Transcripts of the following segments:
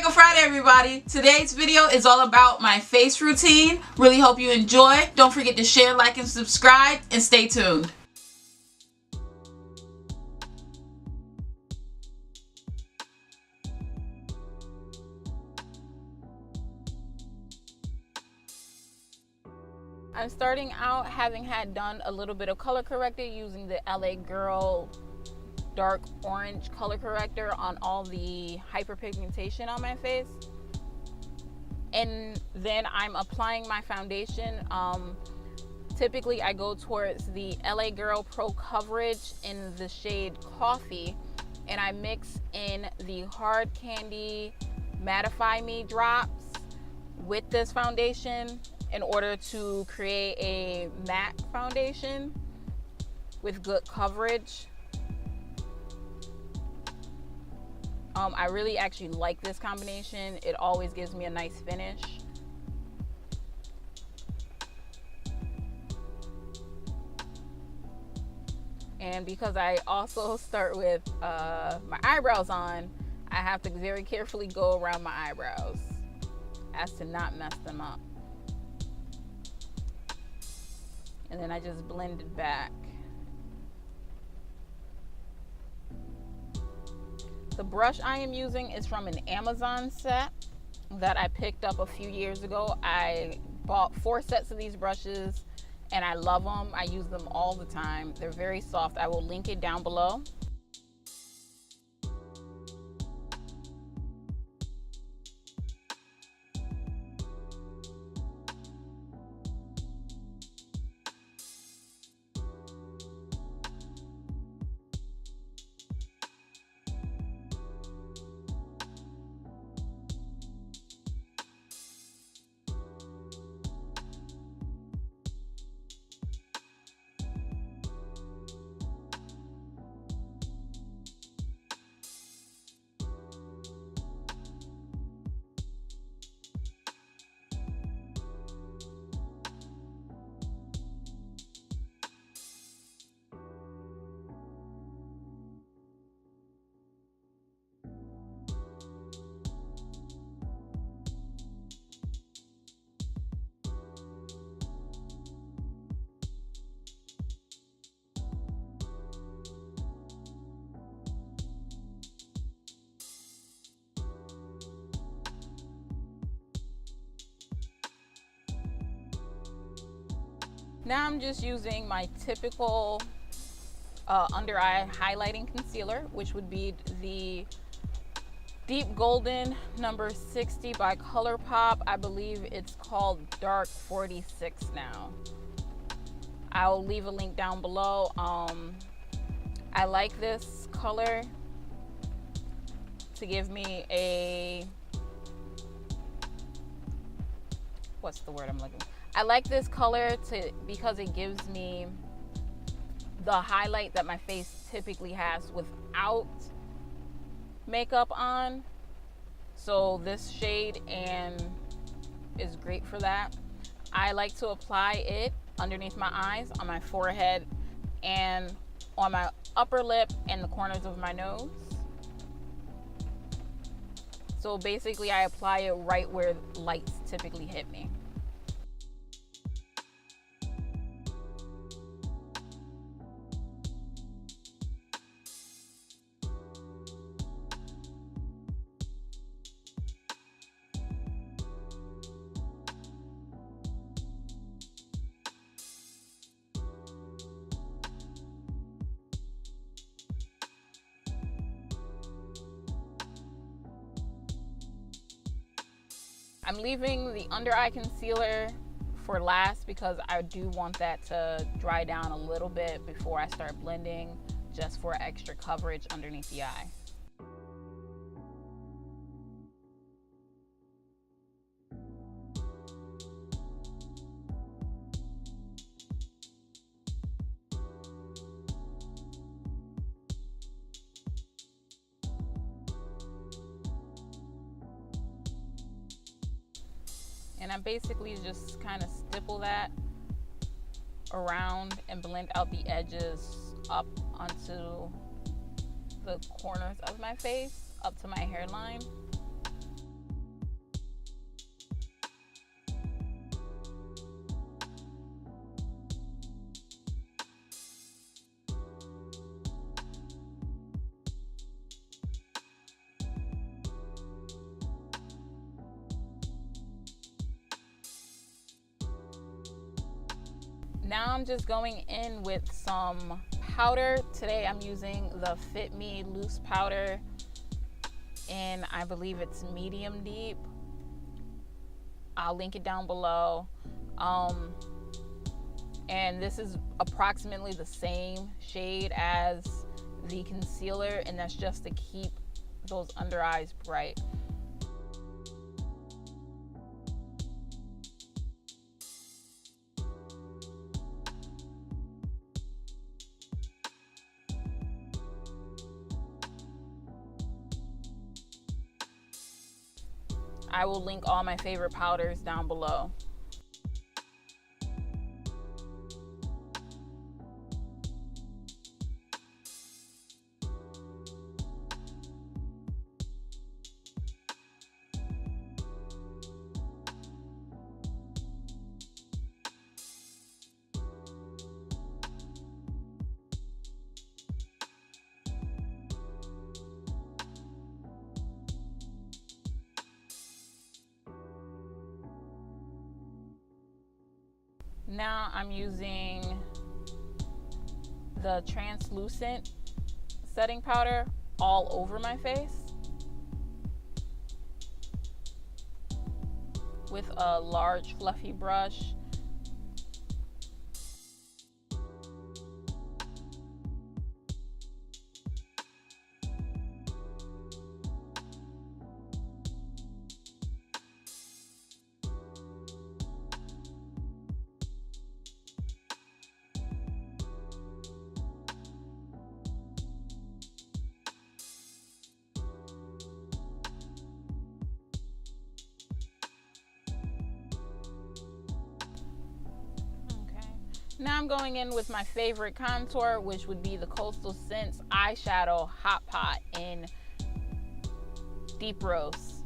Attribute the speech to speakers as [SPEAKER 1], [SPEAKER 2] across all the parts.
[SPEAKER 1] Happy Friday, everybody. Today's video is all about my face routine. Really hope you enjoy. Don't forget to share, like, and subscribe, and stay tuned. I'm starting out having had done a little bit of color corrector using the LA Girl dark orange color corrector on all the hyperpigmentation on my face, and then I'm applying my foundation. Typically I go towards the LA Girl Pro Coverage in the shade Coffee, and I mix in the Hard Candy Mattify Me drops with this foundation in order to create a matte foundation with good coverage. I really actually like this combination. It always gives me a nice finish. And because I also start with my eyebrows on, I have to very carefully go around my eyebrows as to not mess them up. And then I just blend it back. The brush I am using is from an Amazon set that I picked up a few years ago. I bought 4 sets of these brushes and I love them. I use them all the time. They're very soft. I will link it down below. Now I'm just using my typical under eye highlighting concealer, which would be the Deep Golden number 60 by Colourpop. I believe it's called Dark 46 now. I'll leave a link down below. I like this color to give me a, what's the word I'm looking for? I like this color because it gives me the highlight that my face typically has without makeup on. So this shade is great for that. I like to apply it underneath my eyes, on my forehead, and on my upper lip and the corners of my nose. So basically I apply it right where lights typically hit me. I'm leaving the under eye concealer for last because I do want that to dry down a little bit before I start blending, just for extra coverage underneath the eye. And I basically just kind of stipple that around and blend out the edges up onto the corners of my face, up to my hairline. Now I'm just going in with some powder. Today I'm using the Fit Me loose powder, and I believe it's medium deep. I'll link it down below. And this is approximately the same shade as the concealer, and that's just to keep those under eyes bright. I will link all my favorite powders down below. Now I'm using the translucent setting powder all over my face with a large fluffy brush. Now I'm going in with my favorite contour, which would be the Coastal Scents eyeshadow Hot Pot in Deep Roast.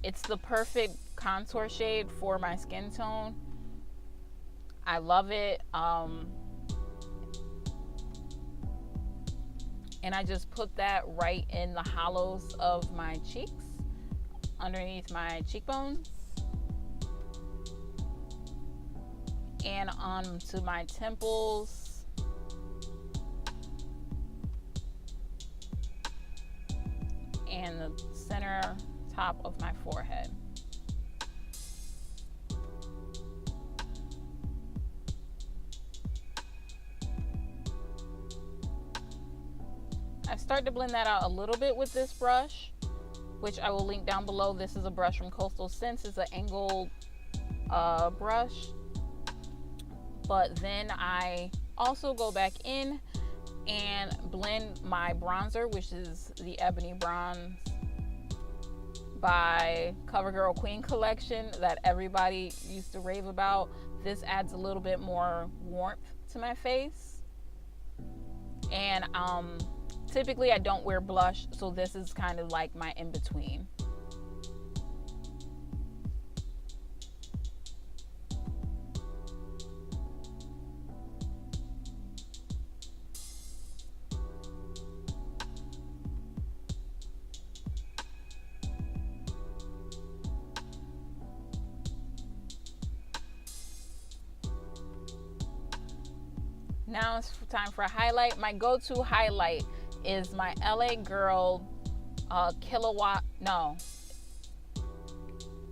[SPEAKER 1] It's the perfect contour shade for my skin tone. I love it. And I just put that right in the hollows of my cheeks, underneath my cheekbones, and onto my temples, and the center top of my forehead. I start to blend that out a little bit with this brush, which I will link down below. This is a brush from Coastal Scents. It's an angled brush. But then I also go back in and blend my bronzer, which is the Ebony Bronze by CoverGirl Queen collection that everybody used to rave about. This adds a little bit more warmth to my face. And typically I don't wear blush, so this is kind of like my in-between. Now it's time for a highlight. My go-to highlight is my LA Girl my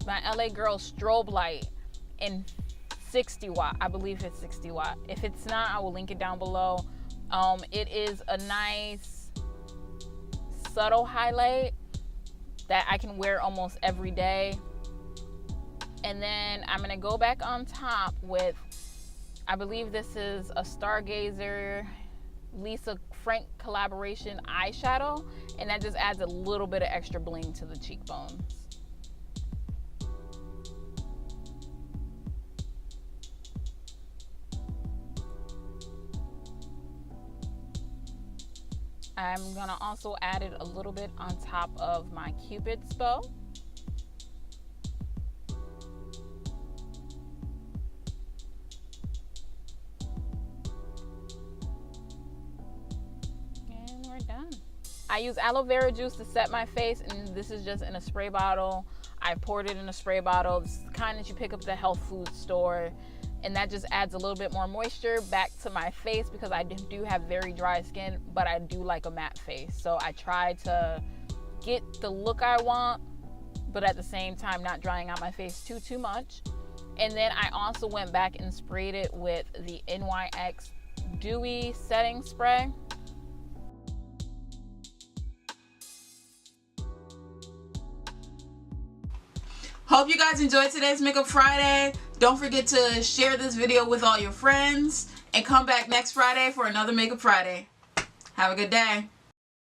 [SPEAKER 1] LA Girl Strobelite in 60 watt. I believe it's 60 watt. If it's not, I will link it down below. It is a nice subtle highlight that I can wear almost every day. And then I'm gonna go back on top with, I believe this is a Stargazer Lisa Frank collaboration eyeshadow, and that just adds a little bit of extra bling to the cheekbones. I'm gonna also add it a little bit on top of my Cupid's bow. Done. I use aloe vera juice to set my face, and this is just in a spray bottle. I poured it in a spray bottle. It's the kind that you pick up at the health food store. and that just adds a little bit more moisture back to my face because I do have very dry skin, but I do like a matte face. So I try to get the look I want, but at the same time not drying out my face too much. And then I also went back and sprayed it with the NYX Dewy Setting Spray. Hope you guys enjoyed today's Makeup Friday. Don't forget to share this video with all your friends and come back next Friday for another Makeup Friday. Have a good day.